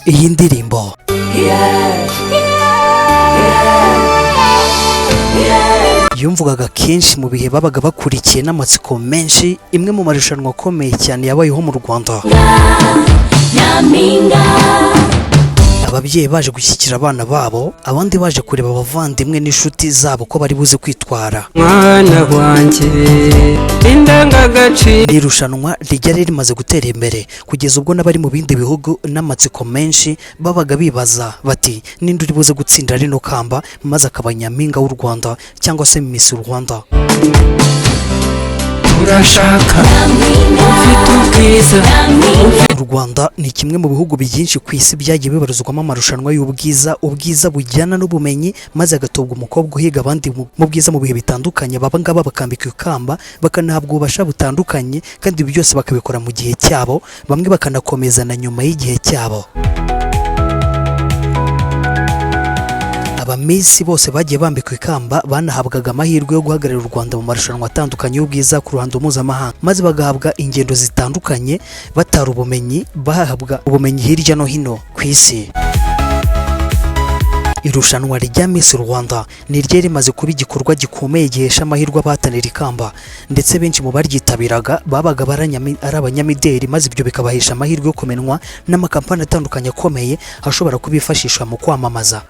iyi ndirimbo yumvugaga kenshi mu bihe babaga bakurikiye n'amatsiko menshi, imwe mu marushanwa akomeye cyane yabayeho mu Rwanda. Ababyeyi baje gushyigikira abana babo, abandi baje kureba abavandimwe n'inshuti zabo ko bari buze kwitwara. Mwana wanjye indangagaciro. Irushanwa ryari rimaze gutera imbere kugeza ubwo n'abari mu bindi bihugu n'amatsiko menshi babaga bibaza bati ninde uri buze gutsindira rino kamba maze akaba nyampinga w'u Rwanda cyangwa se Miss Rwanda. Urashaka ufite ubwiza. U Rwanda ni kimwe mu bihugu byinshi ku isi byagiye bibarizwamo amarushanwa y'ubwiza, ubwiza bujyana n'ubumenyi, maze agatobwa umukobwa uhiga abandi mu bwiza mu bihe bitandukanye. Baba ngaba bakambika ikamba, bakanahabwa ububasha butandukanye, kandi ibi byose bakabikora mu gihe cyabo, bamwe bakanakomezana nyuma y'igihe cyabo. Abamisi bose bagiye bambikwa ikamba banahabwaga amahirwe yo guhagararira u Rwanda mu marushanwa atandukanye y'ubwiza ku ruhando mpuzamahanga, maze bagahabwa ingendo zitandukanye batara ubumenyi, bahabwa ubumenyi hirya no hino ku isi. Irushanwa rya Miss Rwanda ni ryari rimaze kuba igikorwa gikomeye gihesha amahirwe abahatanira ikamba, ndetse benshi mu baryitabiraga babaga ari abanyamideli, maze ibyo bikabahesha amahirwe yo kumenwa n'amakampani atandukanye akomeye ashobora kubifashisha mu kwamamaza.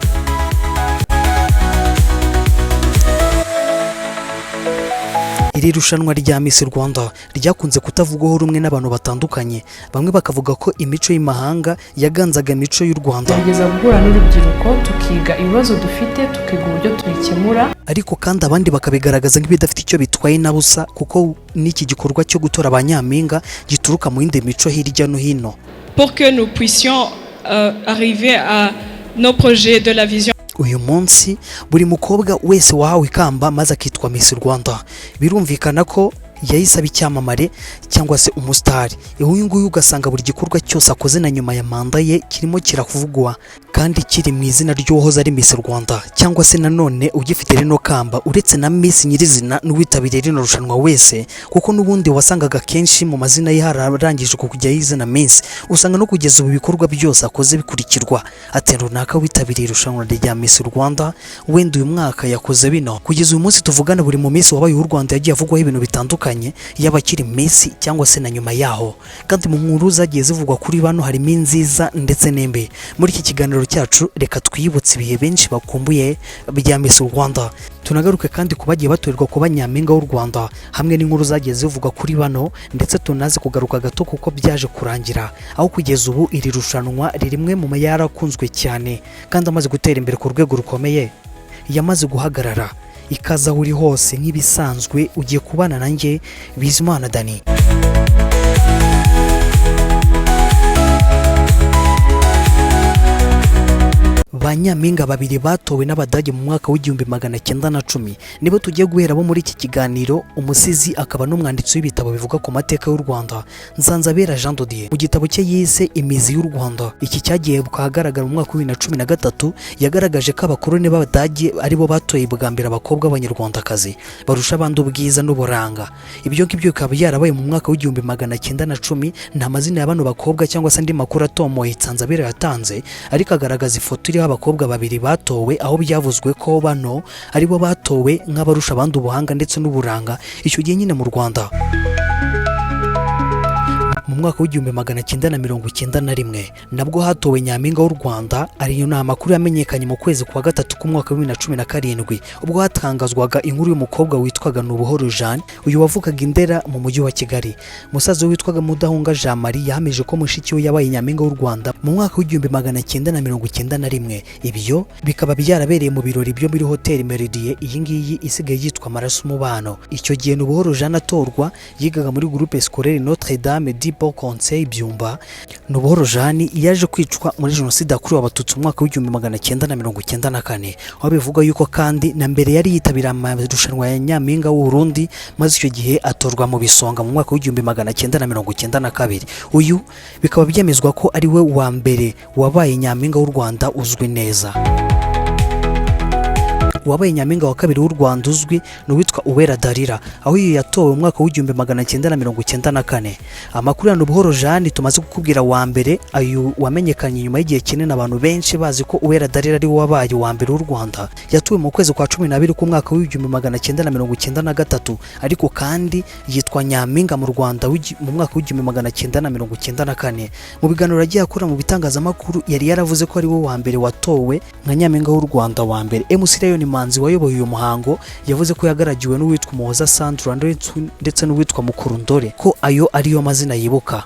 Iri rushanwa rya Miss Rwanda ryakunze kutavugwaho rumwe n'abantu batandukanye, bamwe bakavuga ko imico y'imahanga yaganzaga imico y'u Rwanda. Tugeza guhura n'urubyiruko tukiga ibibazo dufite, tukiga uburyo tubikemura, ariko kandi abandi bakabigaragaza nk'ibidafite icyo bitwaye na busa, kuko n'iki gikorwa cyo gutora abanyampinga gituruka mu yindi mico hirya no hino. Pour que nous puissions arriver à nos projets de la vision. Uyu munsi buri mukobwa wese wahawe ikamba maze akitwa Miss Rwanda, birumvikana ko yahise icyamamare cyangwa se umusitari. Uyu nguyu ugasanga buri gikorwa cyose akoze na nyuma ya manda ye kirimo kiravugwa kandi kiri mu izina ry'uwahoze ari Miss Rwanda, cyangwa se nanone ugifite rino kamba uretse na Miss nyirizina n'uwitabiriye rino rushanwa wese, kuko n'ubundi wasangaga kenshi mu mazina ye hararangije kujya izina Miss. Usanga no kugeza ubu bikorwa byose akoze bikurikirwa ati runaka witabiriye irushanwa rya Miss Rwanda, wenda uyu mwaka yakoze bino. Kugeza uyu munsi tuvugana buri mu Miss wabaye u Rwanda yagiye avugwaho ibintu bitandukanye, yaba akiri Miss cyangwa se na nyuma yaho, kandi mu nkuru zagiye zivugwa kuri bano harimo inziza ndetse n'embe. Muri iki kiganiro cyacu reka twibutse ibihe benshi bakumbuye bya Miss Rwanda, tunagaruke kandi kubagiye batorerwa kuba nyampinga w'u Rwanda, hamwe n'inkuru zagiye zivugwa kuri bano, ndetse tunaze kugaruka gato kuko byaje kurangira, aho kugeza ubu iri rushanwa ririmwe mu yarakunzwe cyane kandi amaze gutera imbere ku rwego rukomeye, yamaze guhagarara. Ikaza uri hose nk'ibisanzwe, ugiye kubana nanjye Bizimana Dani. Banyampinga babiri batowe n'Abadage mu mwaka w'1910 nibo tugiye guherabo muri iki kiganiro. Umusizi akaba n'umwanditsi w'ibitabo bivuga ku mateka y'u Rwanda, Nzanzabera Jean de Dieu, mu gitabo cye yise Imizi y'u Rwanda. Iki cyagiye bukagaragara mu mwaka w'2013, yagaragaje ko abakoloni b'Abadage aribo batoye bwa mbere abakobwa b'Abanyarwandakazi barusha abandi ubwiza n'uburanga. Ibyo ngibyo bikaba yarabaye mu mwaka w'1910. Nta mazina ya bano bakobwa cyangwa se andi makuru atomoye Nzanzabera yatanze, ariko agaragaza ifoto iriho abakobwa babiri batowe, aho byavuzwe ko bano aribo batowe nk'abarusha abandi ubuhanga ndetse n'uburanga icyo gihe nyine mu Rwanda. Mu mwaka w'1991 nabwo hatowe nyampinga w'u Rwanda. Ariyo ni amakuru yamenyekanye mu kwezi kwa gatatu k'umwaka wa 2017, ubwo hatangazwaga inkuru y'umukobwa witwaga Nubuhoro Jeanne, uyu wavukaga Indera mu mujyi wa Kigali. Musaza we witwaga Mudahunga Jean Marie yahamije ko mushiki we yabaye nyampinga w'u Rwanda mu mwaka w'1991. Ibyo bikaba byarabereye mu birori byo muri hoteli Meridie, iyi ngiyi isigaye yitwa Amaraso Umubano. Icyo gihe Nubuhoro Jeanne atorwa yigaga muri groupe scolaire Notre Dame du Bon Conseil Byumba. Nubuhoro Jeanne yaje kwicwa muri jenoside yakorewe Abatutsi mu mwaka w'1994, aho bivuga yuko kandi na mbere yari yitabira amarushanwa ya nyampinga w'u Burundi, maze icyo gihe atorwa mu bisonga mu mwaka w'1992. Uyu bikaba byemezwa ko ari we wa mbere wabaye nyampinga w'u Rwanda uzwi neza. Uwabaye nyampinga wa kabiri w'u Rwanda uzwi ni uwitwa Uwera Darira, aho iyo yatowe mu mwaka w'1994. Amakuru ya Buhoro Jeanne tumaze kukubwira wa mbere, ayu wamenyekanye nyuma y'igihe kinini abantu benshi bazi ko Uwera Darira ari wabaye wa mbere w'u Rwanda. Yatowe mu kwezi kwa 12 k'umwaka w'1993, ariko kandi yitwa nyampinga mu Rwanda mu mwaka w'1994. Mu biganiro yagiye akora mu bitangazamakuru yari yaravuze ko ari we wa mbere watowe nka nyampinga w'u Rwanda wa mbere. MC Lion Manzi wayoboye uyu muhango yavuze ko yagaragiwe n'uwitwa Umuhoza Sandra ndetse n'uwitwa Mukurundore, ko ayo ariyo mazina yibuka.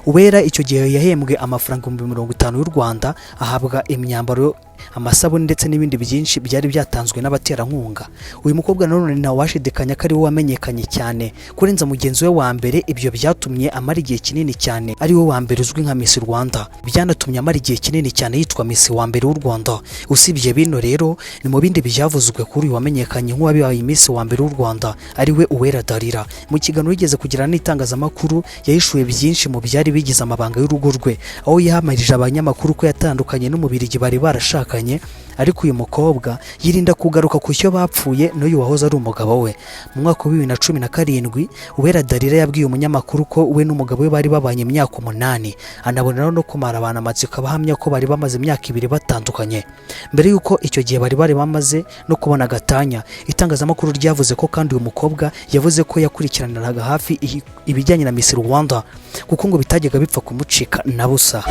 Uwera icyo gihe yahembwe amafaranga 50,000 y'u Rwanda, ahabwa imyambaro, amasabune ndetse n'ibindi byinshi byari byatanzwe n'abaterankunga. Uyu mukobwa nanone nta washidikanya ko ari we wamenyekanye cyane kurenza mugenzi we wa mbere. Ibyo byatumye amara igihe kinini cyane ari we wa mbere uzwi nka Miss Rwanda, byanatumye amara igihe kinini cyane yitwa Miss wa mbere w'u Rwanda. Usibye bino rero, ni mu bindi byavuzwe kuri uyu wamenyekanye nk'uwabaye Miss wa mbere w'u Rwanda ari we Uwera Darira. Mu kiganiro yigeze kugira n'itangazamakuru yahishuye byinshi mu byari bigize amabanga y'urugo rwe, aho yahamirije abanyamakuru ko yatandukanye n'umubirigi bari barashakanye, ariko uyu mukobwa yirinda kugaruka ku cyo bapfuye n'uyu wahoze ari umugabo we. Mu mwaka wa 2017 Uwera Darira yabwiye umunyamakuru ko we n'umugabo we bari babanye imyaka 8, anaboneraho no kumara abantu amatsiko abahamya ko bari bamaze imyaka 2 batandukanye. Mbere yuko icyo gihe bari bamaze no kubona gatanya, itangazamakuru ryavuze ko kandi uyu mukobwa yavuze ko yakurikiraniraga hafi ibijyanye na Miss Rwanda, kuko ngo bitajyaga bipfa kumucika na busa.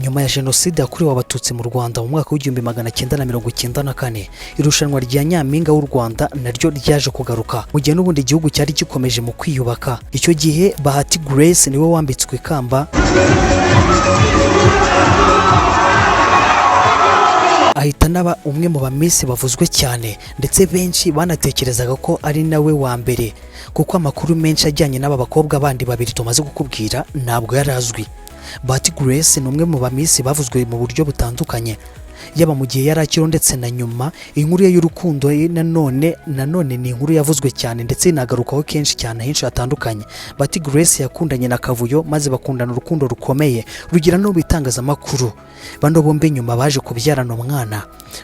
Nyuma ya jenoside yakorewe abatutsi mu Rwanda mu mwaka w'1994, irushanwa rya nyampinga w'u Rwanda naryo ryaje kugaruka mu gihe n'ubundi igihugu cyari gikomeje mu kwiyubaka. Icyo gihe Bahati Grace niwe wambitswe ikamba, ahita naba umwe mu bamisi bavuzwe cyane, ndetse benshi banatekerezaga ko ari nawe wa mbere, kuko amakuru menshi ajyanye n'aba bakobwa bandi babiri tumaze kukubwira ntabwo yarazwi. Bahati Grace ni umwe mu bamisi bavuzwe mu buryo butandukanye, yaba mu gihe yari akiriho ndetse na nyuma. Inkuru ye y'urukundo nanone ni inkuru yavuzwe cyane ndetse inagarukaho kenshi cyane henshi hatandukanye. Bahati Grace yakundanye na Kavuyo maze bakundana urukundo rukomeye rugira no bitangazamakuru. Bano bombi nyuma baje kubyarana umwana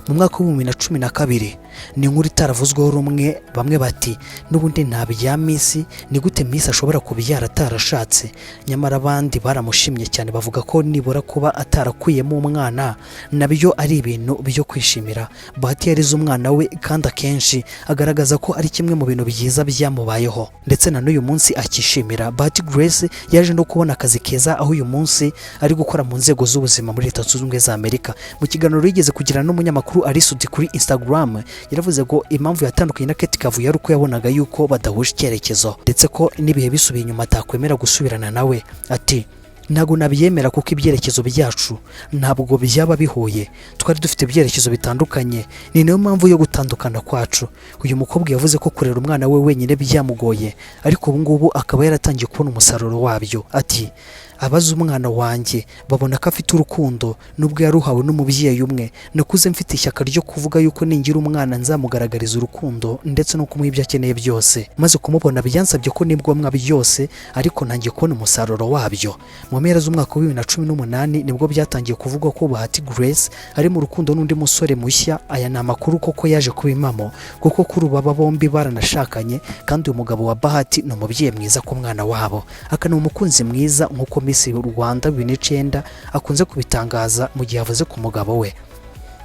mu mwaka wa 2012. Ni inkuru itaravuzweho rumwe, bamwe bati n'ubundi nta bya Miss, ni gute Miss ashobora kubyara atarashatse? Nyamara abandi baramushimye cyane, bavuga ko nibura kuba atarakuyemo umwana nabyo ari ibintu byo kwishimira. Bahati yarize umwana we kandi akenshi agaragaza ko ari kimwe mu bintu byiza byamubayeho, ndetse na n'uyu munsi akishimira. Bahati Grace yaje no kubona akazi keza, aho uyu munsi ari gukora mu nzego z'ubuzima muri Leta Zunze Ubumwe za Amerika. Mu kiganiro yigeze kugira n'umunyamakuru Arisudi kuri Instagram, yaravuze ko impamvu yatandukanye na Kate Kavuyo ari uko yabonaga yuko badahuje icyerekezo, ndetse ko nibihe bisubiye inyuma atakwemera gusubirana nawe. Ati ntago nabyemera kuko ibyerekezo byacu ntabwo byaba bihuye, twari dufite ibyerekezo bitandukanye, ni nayo mpamvu yo gutandukana kwacu. Uyu mukobwa yavuze ko kurera umwana we wenyine byamugoye, ariko ubu ngubu akaba yaratangiye kubona umusaruro wabyo. Ati abaza umwana wanjye babona ko afite urukundo nubwo yaruhawe n'umubyeyi umwe. Nakuze mfite ishyaka ryo kuvuga yuko ningira umwana nzamugaragariza urukundo ndetse no kumuha ibyo akeneye byose, maze kumubona byansabye ko nibwo byose, ariko ntangiye kubona umusaruro wabyo. Mu mpera z'umwaka wa 2018 nibwo byatangiye kuvugwa ko Bahati Grace ari mu rukundo n'undi musore mushya. Aya ni amakuru koko yaje kubimamo, kuko kuri ubu aba bombi baranashakanye, kandi uyu mugabo wa Bahati ni umubyeyi mwiza ku mwana wabo, akana umukunzi mwiza nk'uko Miss Rwanda 2009 akunze kubitangaza mu gihe avuze ku mugabo we.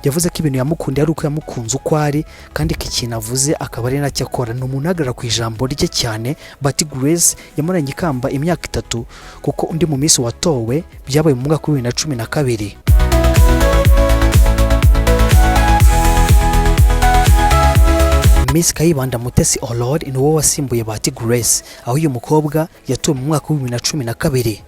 Yavuze ko ibintu yamukundiye ari uko yamukunze uko ari, kandi ko ikintu avuze akaba ari nacyo akora. Ni umuntu ahagarara ku ijambo rye cyane. Bahati Grace yamuranye ikamba imyaka 3, kuko undi mu Miss watowe byabaye mu mwaka wa 2012. Miss Kayibanda Mutesi Aurore ni wowe wasimbuye Bahati Grace, aho uyu mukobwa yatowe mu mwaka wa 2012.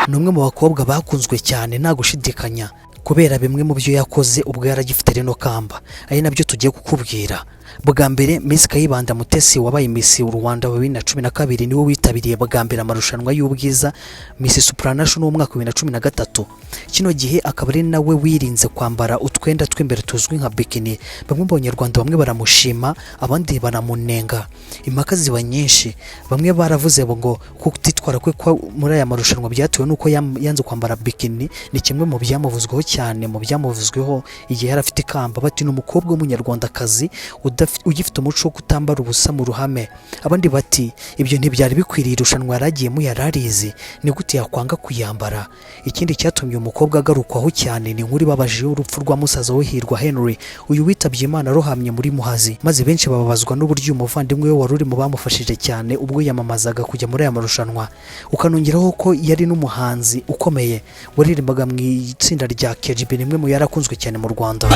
Ni umwe mu bakobwa bakunzwe cyane nta gushidikanya, kubera bimwe mu byo yakoze ubwo yaragifite reno kamba, ari nabyo tugiye kukubwira. Bwa mbere Miss Kayibanda Mutesi wabaye Miss Rwanda 2012 niwe witabiriye bwa mbere amarushanwa y'ubwiza Miss Supranational mu mwaka 2013. Kino gihe akaba ari nawe wirinze kwambara utwenda tw'imbere tuzwi nka bikini. Bamwe mu Banyarwanda bamwe baramushima abandi baramunenga. Impaka ziba nyinshi, bamwe baravuze ngo kutitwara kwe muri aya marushanwa byatewe nuko yanze kwambara bikini ni kimwe mu byamuvuzweho cyane, mu byamuvuzweho igihe yari afite ikamba. Bati n'umukobwa w'umunyarwandakazi ugifite umuco wo kutambara ubusa mu ruhame. Abandi bati ibyo ntibyari bikwiriye, irushanwa yaragiyemo yararizi, ni gute yakwanga kuyambara. Ikindi cyatumye umukobwa agarukwaho cyane ni inkuru ibabaje y'urupfu rwa musaza we Hirwa Henry, uyu witabye Imana arohamye muri Muhazi, maze benshi bababazwa n'uburyo umuvandimwe we wari uri mu bamufashije cyane ubwo yamamazaga kujya muri aya marushanwa. Ukanongeraho ko yari n'umuhanzi ukomeye waririmbaga mu itsinda rya KGB, rimwe mu yarakunzwe cyane mu Rwanda.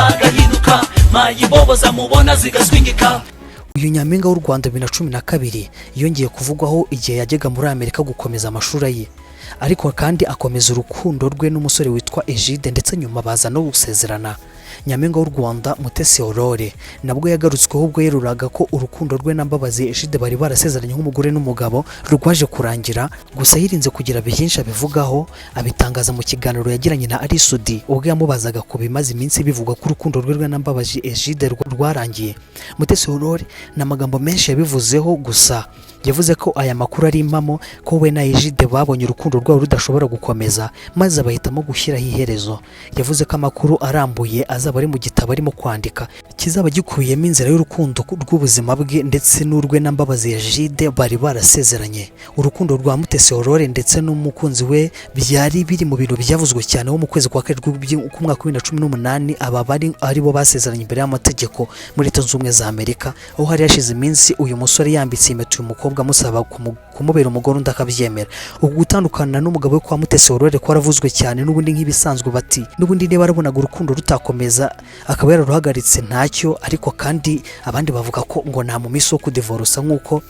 Uyu nyampinga w'u Rwanda 2012 yongeye kuvugwaho igihe yajyaga muri Amerika gukomeza amashuri ye, ariko kandi akomeza urukundo rwe n'umusore witwa Egide, ndetse nyuma baza no gusezerana. Nyampinga w'u Rwanda Mutesi Aurore nabwo yagarutsweho ubwo yeruraga ko urukundo rwe na Mbabazi Egide bari barasezeranye nk'umugore n'umugabo rwaje kurangira. Gusa yirinze kugira byinshi abivugaho, abitangaza mu kiganiro yagiranye na Arisudi ubwo yamubazaga ku bimaze iminsi bivugwa ko urukundo rwe na Mbabazi Egide rwarangiye. Mutesi Aurore n'amagambo menshi yabivuzeho, gusa yavuze ko aya makuru ari impamo, ko we na Egide babonye urukundo rwabo rudashobora gukomeza maze bahitamo gushyiraho iherezo. Yavuze ko amakuru arambuye azaba ari mu gitabo arimo kwandika, kizaba gikubiyemo inzira y'urukundo rw'ubuzima bwe ndetse n'urwe na Mbabazi Egide bari barasezeranye. Urukundo rwa Mutesi Aurore ndetse n'umukunzi we byari biri mu bintu byavuzwe cyane wo mu kwezi kwa karindwi k'umwaka wa 2018. Aba bari aribo basezeranye imbere y'amategeko muri Leta Zunze Ubumwe za Amerika, aho hari yashize iminsi uyu musore yambitse impeta uyu mukobwa amusaba kumubera umugore undi akabyemera. Ubwo gutandukana n'umugabo we kwa Mutesi Aurore kwaravuzwe cyane, n'ubundi nk'ibisanzwe bati n'ubundi niba arabonaga urukundo rutakomeza akaba yararuhagaritse ntacyo, ariko kandi abandi bavuga ko ngo nta mu minsi wo kudivorusa nk'uko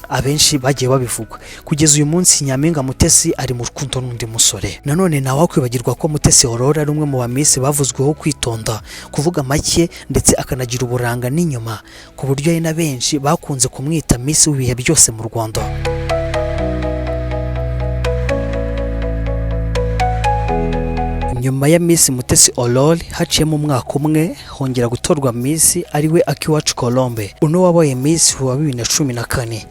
abenshi bagiye babivuga. Kugeza uyu munsi Nyampinga Mutesi ari mu rukundo n'undi musore. Nanone nawe kwibagirwa ko Mutesi Aurore ari umwe mu bamisi bavuzweho kwitonda, kuvuga make ndetse akanagira uburanga n'inyuma, ku buryo ari na benshi bakunze kumwita Miss w'ibihe byose mu Rwanda. Nyuma ya Miss Mutesi Aurore haciyemo umwaka umwe hongera gutorwa Miss ariwe Akiwacu Colombe, uno wabaye Miss wa 2014.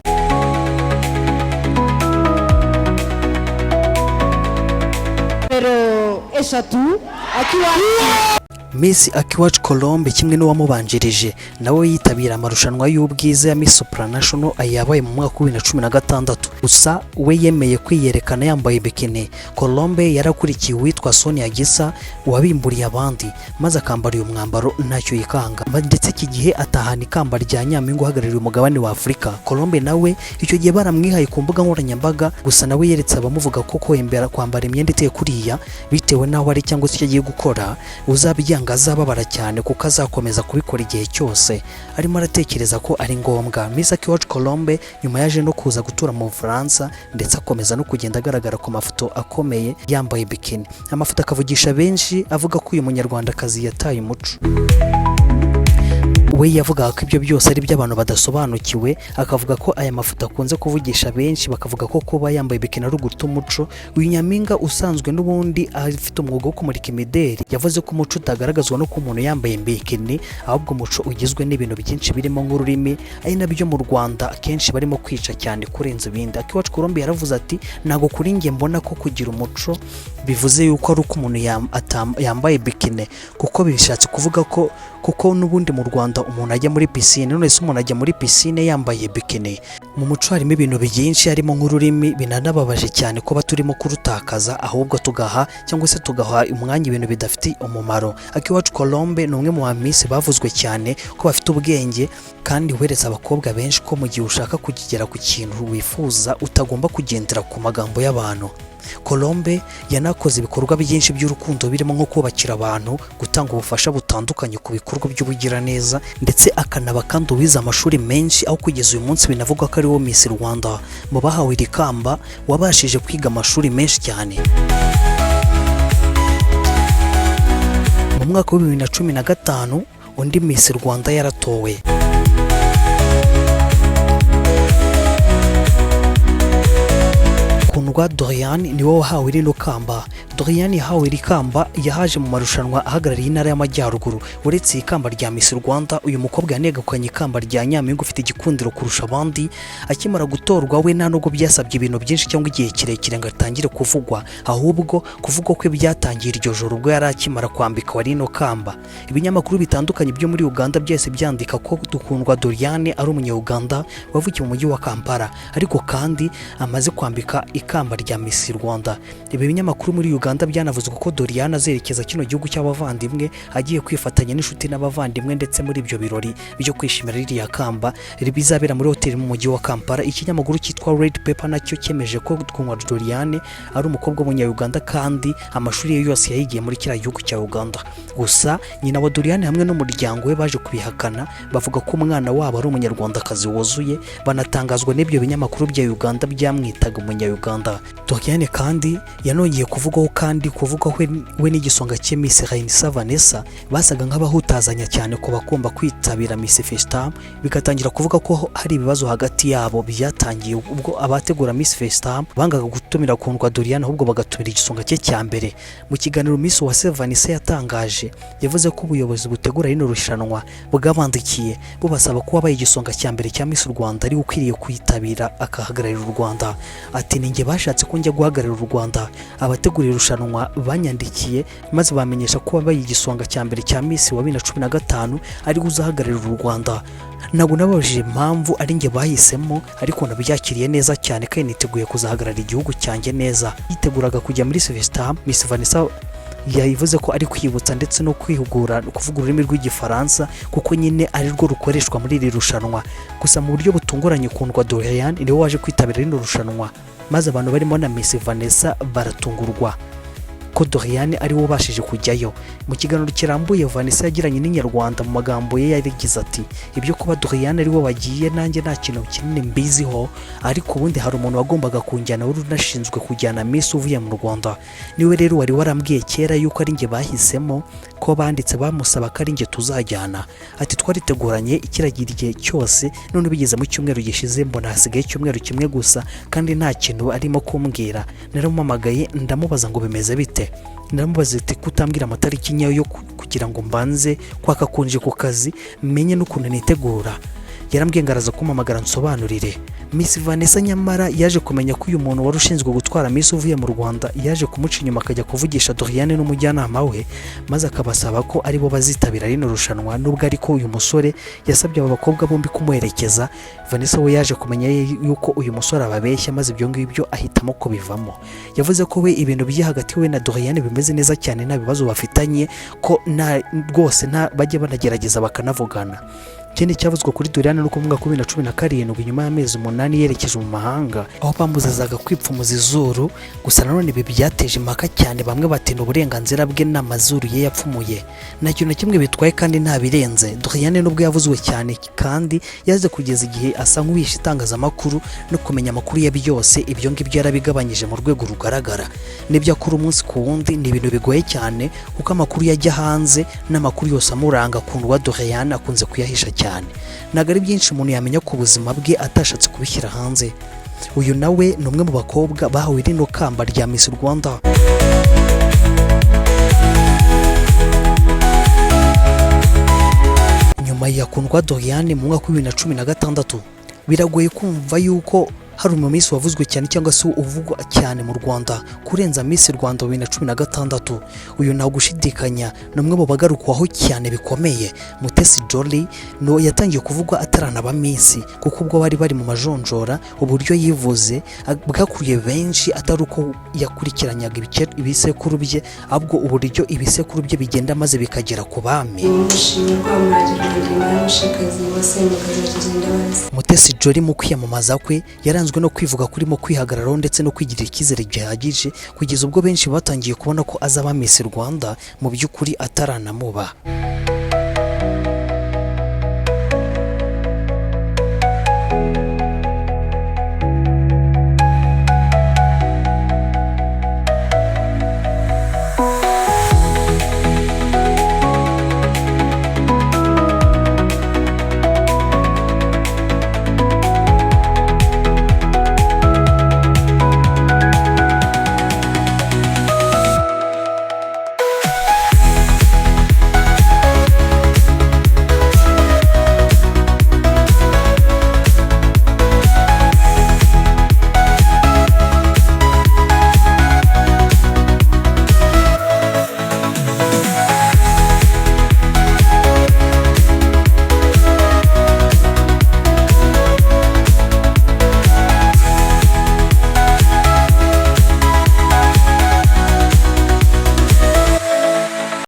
Miss Akiwacu Colombe kimwe n'uwamubanjirije nawe yitabira amarushanwa y'ubwiza ya Miss Supranational ayabaye mu mwaka wa 2016. Gusa we yemeye kwiyerekana yambaye bikini. Colombe yarakurikiye uwitwa Sonia Gisa wabimburiye abandi maze akambara uyu mwambaro ntacyo yikanga, ndetse iki gihe atahana ikamba rya Nyampinga uhagarariye umugabane wa Afurika. Colombe nawe icyo gihe baramwihaye ku mbuga nkoranyambaga, gusa nawe yeretse abamuvuga ko kwambara imyenda iteye kuriya bitewe naho ari cyangwa se icyo agiye gukora uzabijyanga azababara cyane, kuko azakomeza kubikora igihe cyose. Arimo aratekereza ko ari ngombwa. Miss Akiwacu Colombe nyuma yaje no kuza gutura mu Bufaransa, ndetse akomeza no kugenda agaragara ku mafoto akomeye yambaye bikini. Amafoto akavugisha benshi avuga ko uyu munyarwandakazi yataye umuco. We yavugaga ko ibyo byose ari by'abantu badasobanukiwe, akavuga ko aya mafoto akunze kuvugisha benshi, bakavuga ko kuba yambaye bikini ari uguta umuco. Uyu Nyampinga usanzwe n'ubundi afite umwuga wo kumurika imideri, yavuze ko umuco utagaragazwa no ku muntu yambaye bikini, ahubwo umuco ugizwe n'ibintu byinshi birimo nk'ururimi, ari nabyo mu Rwanda akenshi barimo kwica cyane kurenza ibindi. Akiwacu Colombe yaravuze ati ntago kuri njye mbona ko kugira umuco bivuze yuko ari uko umuntu yambaye bikini, kuko bishatse kuvuga ko kuko n'ubundi mu Rwanda umuntu ajya muri piscine, none se umuntu ajya muri piscine yambaye bikini. Mu muco harimo ibintu byinshi, harimo nk'ururimi, binanababaje cyane kuba turimo kurutakaza, ahubwo tugaha cyangwa se tugaha umwanya ibintu bidafite umumaro. Akiwacu Colombe ni umwe mu bamisi bavuzwe cyane ko bafite ubwenge, kandi weretse abakobwa benshi ko mu gihe ushaka kugera ku kintu wifuza utagomba kugendera ku magambo y'abantu. Colombe yanakoze ibikorwa byinshi by'urukundo birimo nko kubakira abantu, gutanga ubufasha butandukanye ku bikorwa by'ubugiraneza, ndetse akanaba kandi uwize amashuri menshi, aho kugeza uyu munsi binavuga ko ari wo Miss Rwanda mu bahawe iri kamba wabashije kwiga amashuri menshi cyane. Mu mwaka wa 2015 undi Miss Rwanda yaratowe. Kundwa Doriane niwe wahawe rino kamba. Doriane yahawe iri kamba yahaje mu marushanwa ahagarariye intara y'Amajyaruguru. Uretse ikamba rya Miss Rwanda, uyu mukobwa yanegukanye ikamba rya Nyampinga ufite igikundiro kurusha abandi. Akimara gutorwa we nta nubwo byasabye ibintu byinshi cyangwa igihe kirekire ngo atangire kuvugwa, ahubwo kuvugwa kwe byatangiye iryo joro ubwo yari akimara kwambikwa rino kamba. Ibinyamakuru bitandukanye byo muri Uganda byose byandika ko Kundwa Doriane ari umunya-Uganda wavukiye mu mujyi wa Kampala, ariko kandi amaze kwambika ikamba rya Miss Rwanda. Ibi binyamakuru muri Uganda byanavuze ko Doriane azerekeza kino gihugu cy'abavandimwe agiye kwifatanya n'inshuti n'abavandimwe ndetse muri ibyo birori byo kwishimira ririya kamba bizabera muri hoteli mu mujyi wa Kampala. Ikinyamakuru cyitwa Red Paper nacyo cyemeje ko Kundwa Doriane ari umukobwa w'umunya-Uganda kandi amashuri ye yose yayigiye muri kiriya gihugu cya Uganda. Gusa nyina wa Doriane hamwe n'umuryango we baje kubihakana, bavuga ko umwana wabo ari umunyarwandakazi wuzuye, banatangazwa n'ibyo binyamakuru bya Uganda byamwitaga umunya-Uganda. Doriane kandi yanongeye kuvugwaho we n'igisonga cye Miss Rainisa Vanessa basaga nk'abahutazanya cyane ko bagomba kwitabira Miss Festam, bigatangira kuvuga ko hari ibibazo hagati yabo byatangiye ubwo abategura Miss Festam bangaga gutumira Kundwa Doriane ahubwo bagatumira igisonga cye cya mbere. Mu kiganiro Miss Uwase Vanessa yatangaje, yavuze ko ubuyobozi butegura rino rushanwa bwabandikiye bubasaba ko wabaye igisonga cya mbere cya Miss Rwanda ari ukwiriye kwitabira akahagararira u Rwanda. Ati ninjye bashatse ko njya guhagararira u Rwanda, abategura irushanwa banyandikiye maze bamenyesha ko wabaye igisonga cya mbere cya Miss wa 2015 ari uzahagararira u Rwanda. Ntabwo nababajije impamvu ari njye bahisemo, ariko nabyakiriye neza cyane kandi niteguye kuzahagararira igihugu cyanjye neza. Yiteguraga kujya muri Festam, Miss Vanessa yayivuze ko ari kwibutsa ndetse no kwihugura kuvuga ururimi rw'igifaransa kuko nyine ari rwo rukoreshwa muri iri rushanwa. Gusa mu buryo butunguranye Kundwa Doriane niwe waje kwitabira rino rushanwa, maze abantu barimo na Miss Vanessa baratungurwa ko Doriane ari we ubashije kujyayo. Mu kiganiro kirambuye Vanessa yagiranye n'Inyarwanda mu magambo ye yagize ati, ibyo kuba Doriane ari we wagiye nanjye nta kintu kinini mbiziho, ariko ubundi hari umuntu wagombaga kunjyana wari unashinzwe kujyana Miss uvuye mu Rwanda, niwe rero wari warambwiye kera yuko ari njye bahisemo, ko banditse bamusaba ko ari njye tuzajyana. Ati twariteguranye ikiragira igihe cyose, none bigeze mu cyumweru gishize mbona hasigaye icyumweru kimwe gusa kandi nta kintu arimo kumbwira. Naramuhamagaye ndamubaza ngo bimeze bite, naramubaza ati kutambwira amatariki nyayo yo kugira ngo mbanze kwaka kunje ku kazi menye n'ukuntu nitegura. Yarambwiye ngaraza kumpamagara nsobanurire. Miss Vanessa nyamara yaje kumenya ko uyu muntu wari ushinzwe gutwara Miss uvuye mu Rwanda yaje kumuca inyuma akajya kuvugisha Doriane n'umujyanama we, maze akabasaba ko aribo bazitabira rino rushanwa, nubwo ariko uyu musore yasabye aba bakobwa bombi kumuherekeza. Vanessa we yaje kumenya yuko uyu musore ababeshya, maze ibyo ngibyo ahitamo ko bivamo. Yavuze ko we ibintu bye hagati we na Doriane bimeze neza cyane, nta bibazo bafitanye, ko rwose bajye banagerageza bakanavugana. Ikindi cyavuzwe kuri Doriane no kuvuga ko 2017 nyuma y'amezi 8 yerekeje mu mahanga aho bamuzazaga kwipfumuza izuru. Gusa nanone ibi byateje impaka cyane, bamwe batina uburenganzira bwe n'amazuru ye yapfumuye. Nta kintu na kimwe bitwaye kandi nta birenze. Doriane nubwo yavuzwe cyane kandi yaze kugeza igihe asa nk'uwishe itangazamakuru no kumenya amakuru ye byose, ibyo ngibyo yarabigabanyije mu rwego rugaragara. Nibyo akora umunsi ku wundi ni ibintu bigoye cyane kuko amakuru yajya hanze n'amakuru yose amuranga Kundwa Doriane akunze kuyahisha cyane. Ntabwo ari byinshi umuntu yamenya ku buzima bwe atashatse kubishyira hanze. Uyu nawe ni umwe mu bakobwa bahawe rino kamba rya Miss Rwanda. Nyuma ya Kundwa Doriane mu mwaka wa 2016 biragoye kumva yuko hari umumisi wavuzwe cyane cyangwa se uvugwa cyane mu Rwanda kurenza Miss Rwanda 2016. Uyu nta gushidikanya numwe mu bagarukwaho cyane bikomeye. Mutesi Jolly no yatangiye kuvugwa ataranaba Miss kuko ubwo bari mu majonjora uburyo yivuze bwakuriye benshi, atari uko yakurikiranyaga ibisekuru bye, ahubwo uburyo ibisekuru bye bigenda maze bikagera ku bami. Mutesi Jolly mu kwiyamamaza kwe yaranzwe no kwivuga kurimo kwihagararaho ndetse no kwigirira icyizere gihagije, kugeza ubwo benshi batangiye kubona ko azaba Miss Rwanda mu by'ukuri ataranamuba.